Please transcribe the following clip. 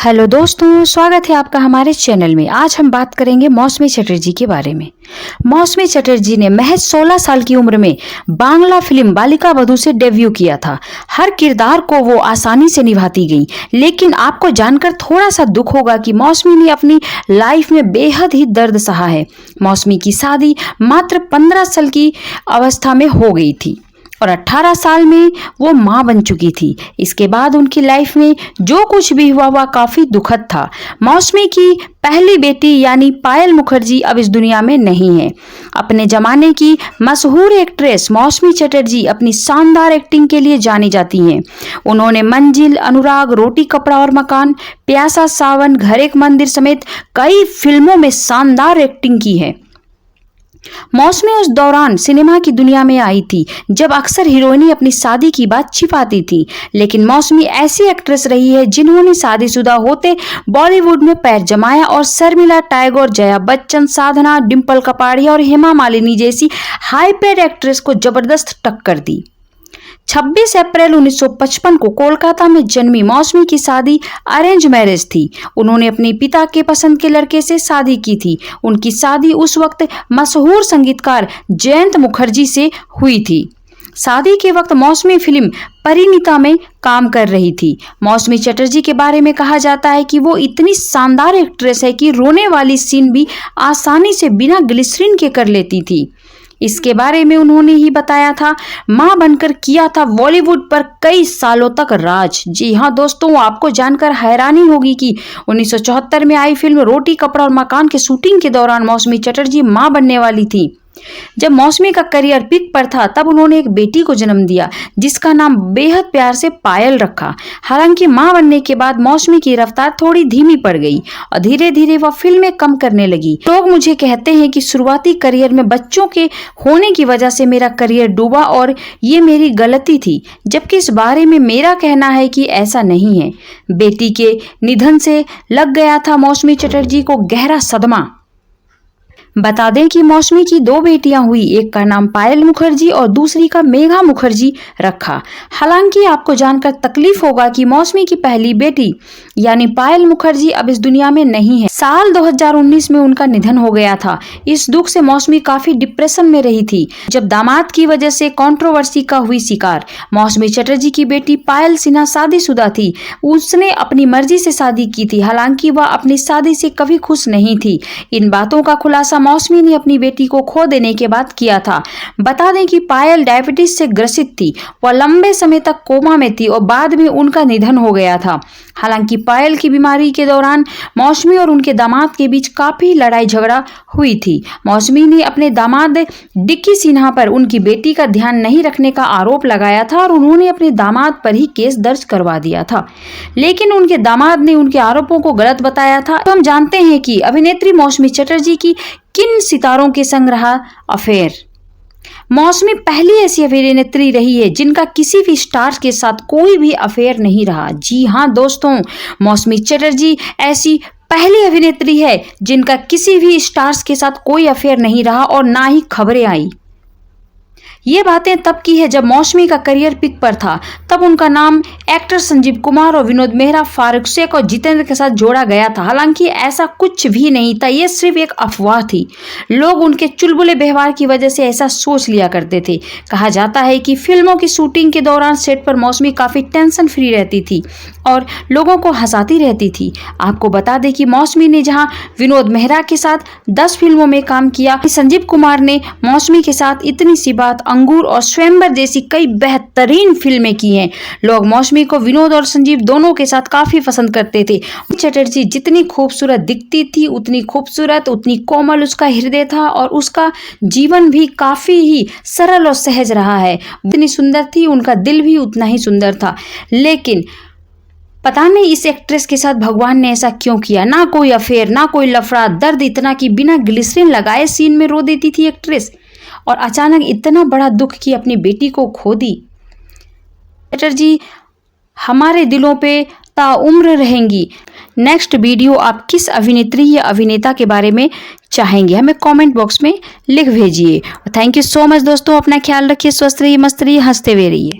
Hello दोस्तों, स्वागत है आपका हमारे चैनल में। आज हम बात करेंगे मौसमी चटर्जी के बारे में। मौसमी चटर्जी ने महज 16 साल की उम्र में बांग्ला फिल्म बालिका वधू से डेब्यू किया था। हर किरदार को वो आसानी से निभाती गई, लेकिन आपको जानकर थोड़ा सा दुख होगा कि मौसमी ने अपनी लाइफ में बेहद ही दर्द सहा है। मौसमी की शादी मात्र 15 साल की अवस्था में हो गई थी और 18 साल में वो माँ बन चुकी थी। इसके बाद उनकी लाइफ में जो कुछ भी हुआ वह काफ़ी दुखद था। मौसमी की पहली बेटी यानी पायल मुखर्जी अब इस दुनिया में नहीं है। अपने ज़माने की मशहूर एक्ट्रेस मौसमी चटर्जी अपनी शानदार एक्टिंग के लिए जानी जाती हैं। उन्होंने मंजिल, अनुराग, रोटी कपड़ा और मकान, प्यासा सावन, घर एक मंदिर समेत कई फिल्मों में शानदार एक्टिंग की है। मौसमी उस दौरान सिनेमा की दुनिया में आई थी जब अक्सर हीरोइनें अपनी शादी की बात छिपाती थी, लेकिन मौसमी ऐसी एक्ट्रेस रही है जिन्होंने शादीशुदा होते बॉलीवुड में पैर जमाया और शर्मिला टैगोर, जया बच्चन, साधना, डिम्पल कपाड़िया और हेमा मालिनी जैसी हाईपेड एक्ट्रेस को जबरदस्त टक्कर दी। 26 अप्रैल 1955 को कोलकाता में जन्मी मौसमी की शादी अरेंज मैरिज थी। उन्होंने अपने पिता के पसंद के लड़के से शादी की थी। उनकी शादी उस वक्त मशहूर संगीतकार जयंत मुखर्जी से हुई थी। शादी के वक्त मौसमी फिल्म परिणीता में काम कर रही थी। मौसमी चटर्जी के बारे में कहा जाता है कि वो इतनी शानदार एक्ट्रेस है कि रोने वाली सीन भी आसानी से बिना ग्लिसरीन के कर लेती थी। इसके बारे में उन्होंने ही बताया था, मां बनकर किया था बॉलीवुड पर कई सालों तक राज। जी हाँ दोस्तों, आपको जानकर हैरानी होगी कि 1974 में आई फिल्म रोटी कपड़ा और मकान के शूटिंग के दौरान मौसमी चटर्जी मां बनने वाली थी। जब मौसमी का करियर पीक पर था तब उन्होंने एक बेटी को जन्म दिया जिसका नाम बेहद प्यार से पायल रखा। हालांकि मां बनने के बाद मौसमी की रफ्तार थोड़ी धीमी पड़ गई और धीरे धीरे वह फिल्में कम करने लगी। लोग मुझे कहते हैं कि शुरुआती करियर में बच्चों के होने की वजह से मेरा करियर डूबा और ये मेरी गलती थी, जबकि इस बारे में मेरा कहना है कि ऐसा नहीं है। बेटी के निधन से लग गया था मौसमी चटर्जी को गहरा सदमा। बता दें कि मौसमी की 2 बेटियां हुई, एक का नाम पायल मुखर्जी और दूसरी का मेघा मुखर्जी रखा। हालांकि आपको जानकर तकलीफ होगा कि मौसमी की पहली बेटी यानी पायल मुखर्जी अब इस दुनिया में नहीं है। साल 2019 में उनका निधन हो गया था। इस दुख से मौसमी काफी डिप्रेशन में रही थी जब दामाद की वजह से कंट्रोवर्सी का हुई शिकार। मौसमी चटर्जी की बेटी पायल सिन्हा शादीशुदा थी। उसने अपनी मर्जी से शादी की थी, हालांकि वह अपनी शादी से कभी खुश नहीं थी। इन बातों का खुलासा मौसमी ने अपनी बेटी को खो देने के बाद किया था। बता दें कि पायल डायबिटीज से ग्रसित थी। वह लंबे समय तक कोमा में थी और बाद में उनका निधन हो गया था। हालांकि पायल की बीमारी के दौरान मौसमी और उनके दामाद के बीच काफी लड़ाई झगड़ा हुई थी। मौसमी ने अपने दामाद डिक्की सिन्हा पर उनकी बेटी का ध्यान नहीं रखने का आरोप लगाया था और उन्होंने अपने दामाद पर ही केस दर्ज करवा दिया था, लेकिन उनके दामाद ने उनके आरोपों को गलत बताया था। तो हम जानते हैं कि अभिनेत्री मौसमी चटर्जी की किन सितारों के संग रहा अफेयर। मौसमी पहली ऐसी अभिनेत्री रही है जिनका किसी भी स्टार के साथ कोई भी अफेयर नहीं रहा। जी हाँ दोस्तों, मौसमी चटर्जी ऐसी पहली अभिनेत्री है जिनका किसी भी स्टार्स के साथ कोई अफेयर नहीं रहा और ना ही खबरें आई। ये बातें तब की है जब मौसमी का करियर पिक पर था। तब उनका नाम एक्टर संजीव कुमार और विनोद मेहरा, फारूक शेख और जितेंद्र के साथ जोड़ा गया था। हालांकि ऐसा कुछ भी नहीं था, ये सिर्फ एक अफवाह थी। लोग उनके चुलबुले व्यवहार की वजह से ऐसा सोच लिया करते थे। कहा जाता है कि फिल्मों की शूटिंग के दौरान सेट पर मौसमी काफ़ी टेंशन फ्री रहती थी और लोगों को हंसाती रहती थी। आपको बता दें कि मौसमी ने जहां विनोद मेहरा के साथ 10 फिल्मों में काम किया, संजीव कुमार ने मौसमी के साथ इतनी सी बात, अंगूर और स्वयंवर जैसी कई बेहतरीन फिल्में की हैं। लोग मौसमी को विनोद और संजीव दोनों के साथ काफी पसंद करते थे। चटर्जी जितनी खूबसूरत दिखती थी उतनी खूबसूरत, उतनी कोमल उसका हृदय था और उसका जीवन भी काफी ही सरल और सहज रहा है। जितनी सुंदर थी उनका दिल भी उतना ही सुंदर था। लेकिन पता नहीं इस एक्ट्रेस के साथ भगवान ने ऐसा क्यों किया। ना कोई अफेयर, ना कोई लफड़ा, दर्द इतना कि बिना ग्लिसरीन लगाए सीन में रो देती थी एक्ट्रेस, और अचानक इतना बड़ा दुख कि अपनी बेटी को खो दी। चटर्जी हमारे दिलों पे ताउम्र रहेंगी। नेक्स्ट वीडियो आप किस अभिनेत्री या अभिनेता के बारे में चाहेंगे हमें कमेंट बॉक्स में लिख भेजिए। थैंक यू सो मच दोस्तों, अपना ख्याल रखिए, स्वस्थ रहिए, मस्त रहिए, हंसते हुए रहिए।